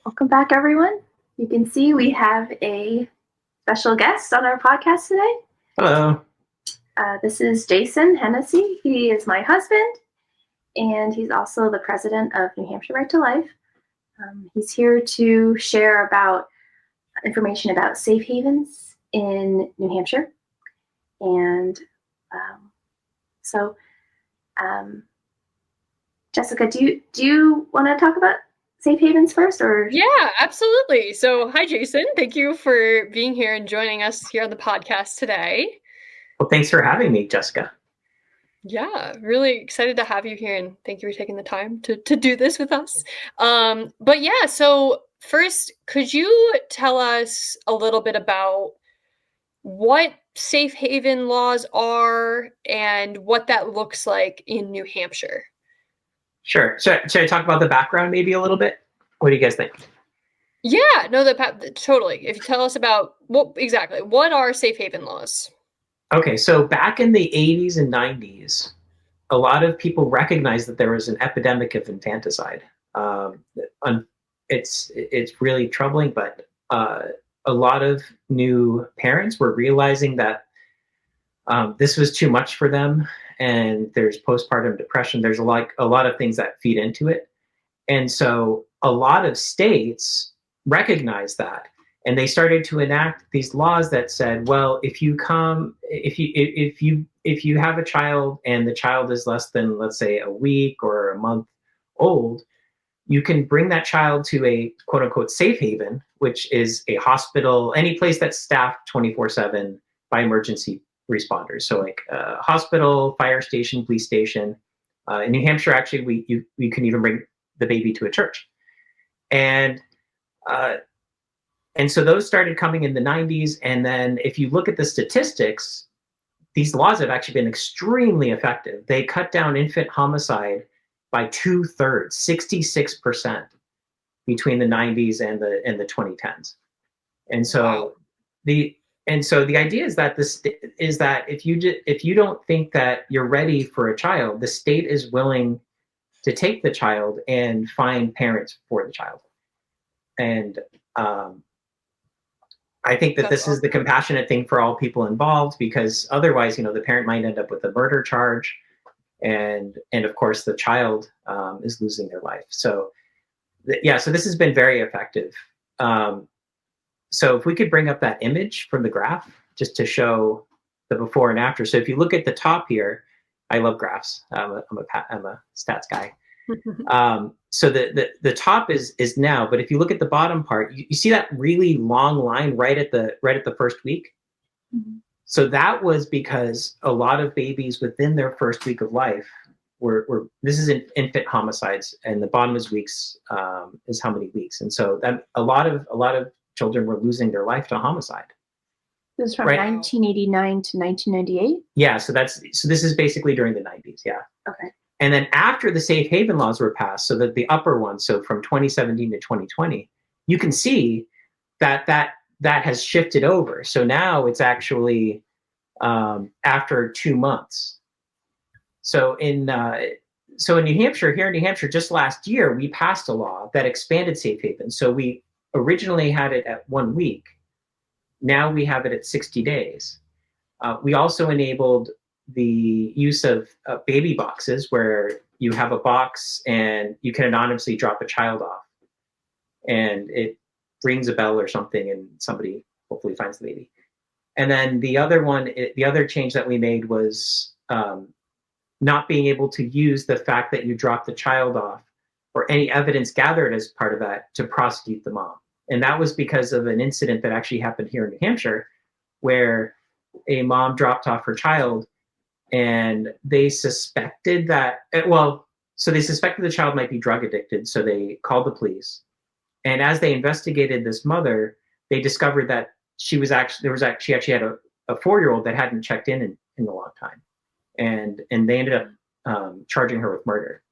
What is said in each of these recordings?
Welcome back, everyone. You can see we have a special guest on our podcast today. Hello. This is Xindi-Hennessey. He is my husband, and he's also the president of New Hampshire Right-to-Life. He's here to share about information about safe havens in New Hampshire. And Jessica, do you want to talk about safe havens first, or? Yeah, absolutely. So, hi, Jason. Thank you for being here and joining us here on the podcast today. Well, thanks for having me, Jessica. Yeah, really excited to have you here, and thank you for taking the time to do this with us. But yeah, so first, could you tell us a little bit about what safe haven laws are and what that looks like in New Hampshire? Sure. Should I talk about the background maybe a little bit? What do you guys think? Yeah, no, totally. If you tell us about what are safe haven laws? Okay, so back in the 80s and 90s, a lot of people recognized that there was an epidemic of infanticide. It's really troubling, but a lot of new parents were realizing that this was too much for them, and there's postpartum depression. There's a lot of things that feed into it, and so a lot of states recognized that, and they started to enact these laws that said, well, if you have a child and the child is less than, let's say, a week or a month old, you can bring that child to a quote unquote safe haven, which is a hospital, any place that's staffed 24/7 by emergency responders. So like a hospital, fire station, police station. In New Hampshire, actually, we can even bring the baby to a church. And so those started coming in the 90s. And then if you look at the statistics, these laws have actually been extremely effective. They cut down infant homicide by 2/3, 66% between the 90s and the 2010s. And so Wow. the idea is that if you don't think that you're ready for a child, the state is willing to take the child and find parents for the child. And I think that this is the compassionate thing for all people involved, because otherwise, the parent might end up with a murder charge, and of course the child is losing their life. So so this has been very effective. So if we could bring up that image from the graph just to show the before and after. So if you look at the top here, I love graphs. I'm a stats guy. So the top is now, but if you look at the bottom part, you see that really long line right at the first week. Mm-hmm. So that was because a lot of babies within their first week of life were this is infant homicides, and the bottom is weeks, is how many weeks. And so that a lot of children were losing their life to homicide. This was from 1989 to 1998? Yeah, so this is basically during the 90s, yeah. Okay. And then after the safe haven laws were passed, so that the upper one, so from 2017 to 2020, you can see that has shifted over. So now it's actually after 2 months. So in New Hampshire, here in New Hampshire, just last year, we passed a law that expanded safe haven. So we originally had it at 1 week. Now we have it at 60 days. We also enabled the use of baby boxes, where you have a box and you can anonymously drop a child off, and it rings a bell or something, and somebody hopefully finds the baby. And then the other change that we made was not being able to use the fact that you dropped the child off or any evidence gathered as part of that to prosecute the mom. And that was because of an incident that actually happened here in New Hampshire, where a mom dropped off her child, and they suspected that, they suspected the child might be drug addicted. So they called the police. And as they investigated this mother, they discovered that she actually had a 4-year-old that hadn't checked in a long time. And they ended up charging her with murder.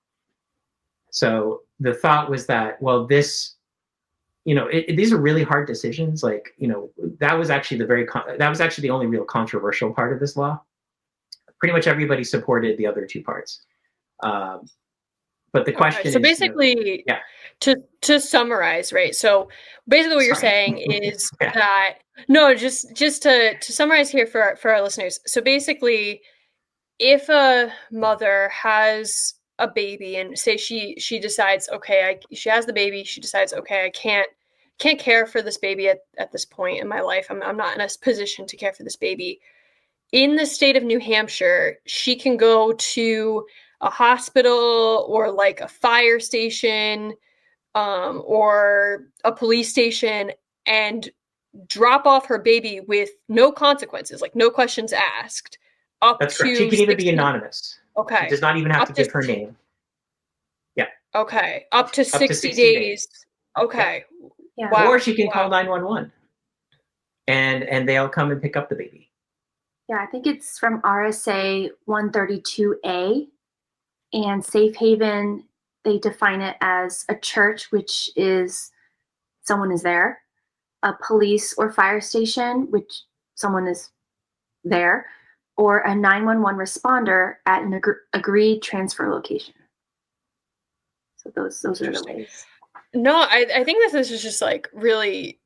So the thought was that, well, this, these are really hard decisions. Like, that was actually the only real controversial part of this law. Pretty much everybody supported the other two parts. But But the question So is, basically, yeah. To summarize, right? So basically, what you're Sorry. saying is Yeah. that no, just to summarize here for our listeners. So basically, if a mother has a baby and say she decides, okay, she has the baby, she decides, okay, I can't care for this baby at this point in my life. I'm not in a position to care for this baby. In the state of New Hampshire, she can go to a hospital or like a fire station, or a police station, and drop off her baby with no consequences, like no questions asked, up That's correct. She to can even be 60. anonymous. Okay. She does not even have Up to to give her name. Okay. Up to Up 60, to 60 days. days. Okay. Yeah. Wow. Or she can call 911 and they'll come and pick up the baby. Yeah, I think it's from RSA 132A, and safe haven, they define it as a church, which is someone is there, a police or fire station, which someone is there, or a 911 responder at an agreed transfer location. So those are the ways. No, I think this is just like really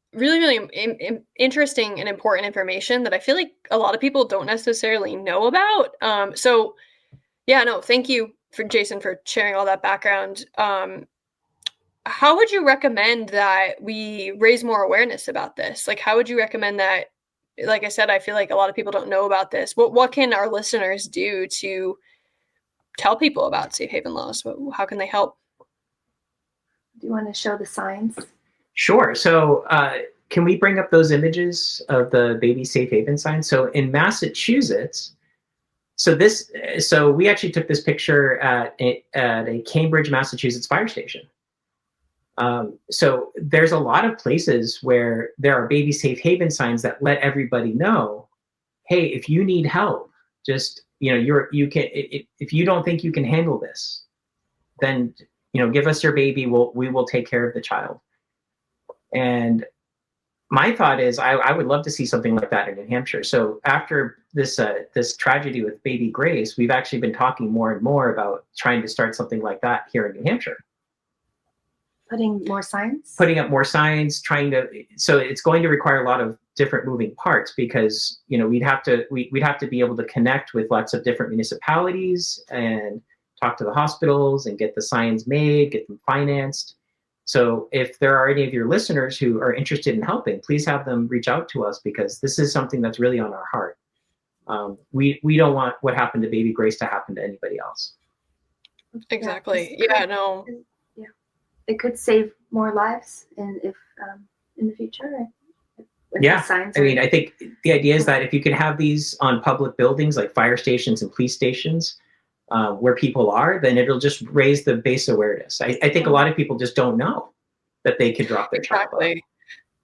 interesting and important information that I feel like a lot of people don't necessarily know about. So yeah, no, thank you for Jason for sharing all that background. How would you recommend that we raise more awareness about this? Like, how would you recommend that? Like I said, I feel like a lot of people don't know about this. What can our listeners do to tell people about safe haven laws? How can they help? Do you want to show the signs? Sure. So can we bring up those images of the baby safe haven signs? So in Massachusetts, so we actually took this picture at a Cambridge, Massachusetts fire station. So there's a lot of places where there are baby safe haven signs that let everybody know, hey, if you need help, just if you don't think you can handle this, then give us your baby. We will take care of the child. And my thought is, I would love to see something like that in New Hampshire. So after this tragedy with baby Grace, we've actually been talking more and more about trying to start something like that here in New Hampshire. Putting more signs? Putting up more signs, so it's going to require a lot of different moving parts, because we'd have to be able to connect with lots of different municipalities and talk to the hospitals and get the signs made, get them financed. So if there are any of your listeners who are interested in helping, please have them reach out to us, because this is something that's really on our heart. We don't want what happened to baby Grace to happen to anybody else. Exactly. Yeah, no. Yeah, it could save more lives in the future. Yeah, I mean, I think the idea is that if you can have these on public buildings like fire stations and police stations, where people are, then it'll just raise the base awareness. I think a lot of people just don't know that they could drop their child off.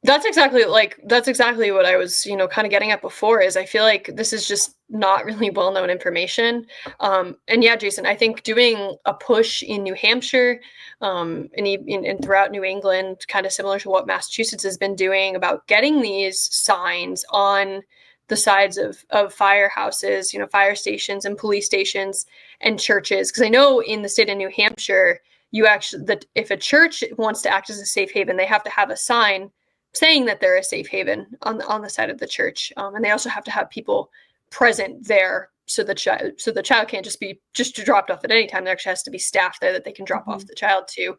That's exactly what I was, kind of getting at before, is I feel like this is just not really well-known information. And yeah, Jason, I think doing a push in New Hampshire, and throughout New England, kind of similar to what Massachusetts has been doing about getting these signs on the sides of firehouses, fire stations and police stations and churches. Because I know in the state of New Hampshire, if a church wants to act as a safe haven, they have to have a sign saying that they're a safe haven on the side of the church, and they also have to have people present there, so the child can't just be dropped off at any time. There actually has to be staff there that they can drop off the child to.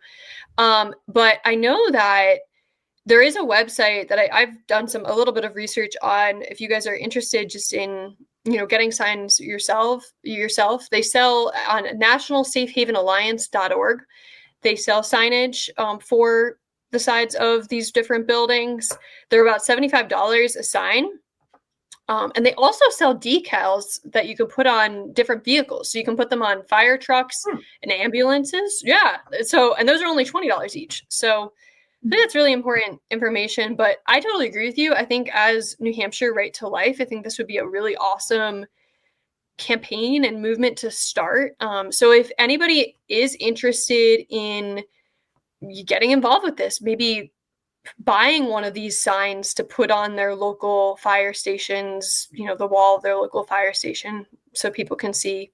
But I know that there is a website that I've done a little bit of research on. If you guys are interested just in getting signs yourself, they sell on nationalsafehavenalliance.org. They sell signage for the sides of these different buildings. They're about $75 a sign. And they also sell decals that you can put on different vehicles. So you can put them on fire trucks and ambulances. Yeah. And those are only $20 each. So I think that's really important information. But I totally agree with you. I think as New Hampshire Right to Life, I think this would be a really awesome campaign and movement to start. So if anybody is interested in getting involved with this, maybe buying one of these signs to put on their local fire stations, the wall of their local fire station, so people can see,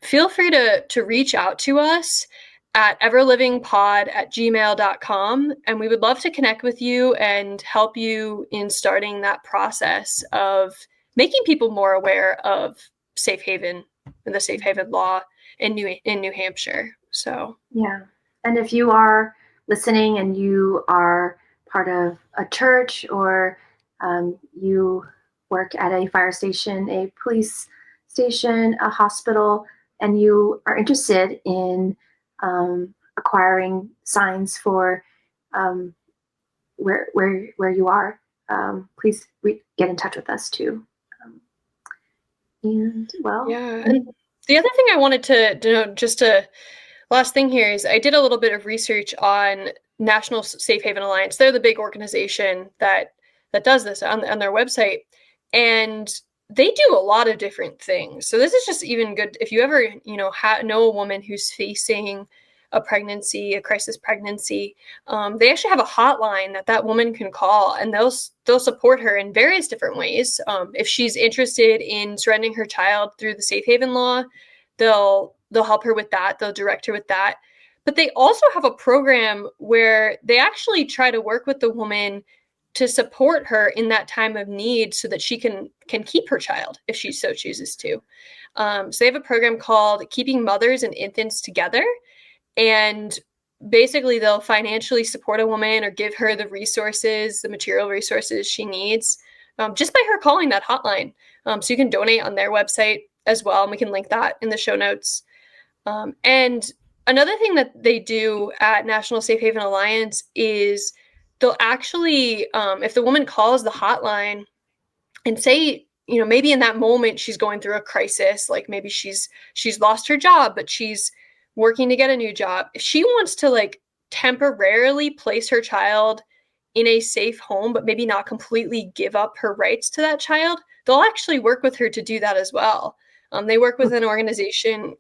feel free to reach out to us at everlivingpod@gmail.com. And we would love to connect with you and help you in starting that process of making people more aware of safe haven and the safe haven law in New Hampshire. So, yeah. And if you are listening and you are part of a church, or you work at a fire station, a police station, a hospital, and you are interested in acquiring signs for where you are, please get in touch with us too. And well, yeah. And the other thing I wanted to last thing here is I did a little bit of research on National Safe Haven Alliance. They're the big organization that does this on their website, and they do a lot of different things. So this is just even good if you ever know a woman who's facing a pregnancy, a crisis pregnancy. They actually have a hotline that woman can call, and they'll support her in various different ways. If she's interested in surrendering her child through the safe haven law, they'll help her with that. They'll direct her with that. But they also have a program where they actually try to work with the woman to support her in that time of need so that she can keep her child if she so chooses to. So they have a program called Keeping Mothers and Infants Together. And basically they'll financially support a woman or give her the resources, the material resources she needs, just by her calling that hotline. So you can donate on their website as well. And we can link that in the show notes. And another thing that they do at National Safe Haven Alliance is they'll actually, if the woman calls the hotline and say, maybe in that moment she's going through a crisis, like maybe she's lost her job, but she's working to get a new job. If she wants to temporarily place her child in a safe home, but maybe not completely give up her rights to that child, they'll actually work with her to do that as well. They work with an organization,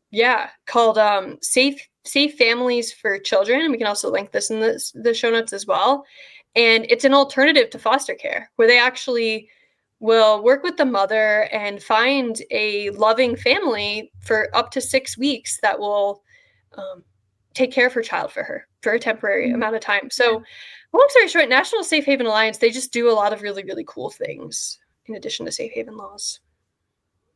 called Safe Families for Children. And we can also link this in the show notes as well. And it's an alternative to foster care, where they actually will work with the mother and find a loving family for up to 6 weeks that will take care of her child for her for a temporary amount of time. So long story short, National Safe Haven Alliance, they just do a lot of really, really cool things in addition to safe haven laws.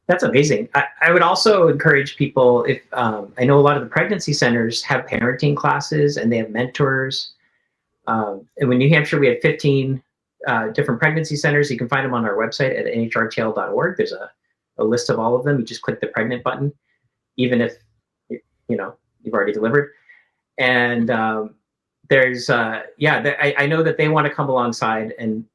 That's amazing. I would also encourage people, if I know a lot of the pregnancy centers have parenting classes and they have mentors. And in New Hampshire, we have 15 different pregnancy centers. You can find them on our website at nhrtl.org. There's a list of all of them. You just click the pregnant button, even if you've already delivered. And there's I know that they want to come alongside and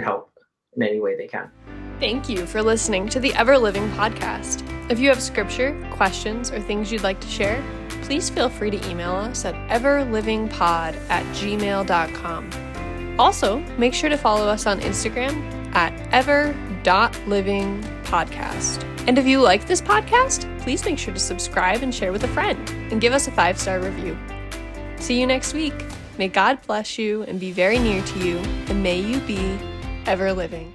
help in any way they can. Thank you for listening to the Ever Living podcast. If you have scripture, questions, or things you'd like to share, please feel free to email us at everlivingpod@gmail.com. Also, make sure to follow us on Instagram at ever.livingpodcast. And if you like this podcast, please make sure to subscribe and share with a friend, and give us a 5-star review. See you next week. May God bless you and be very near to you, and may you be ever living.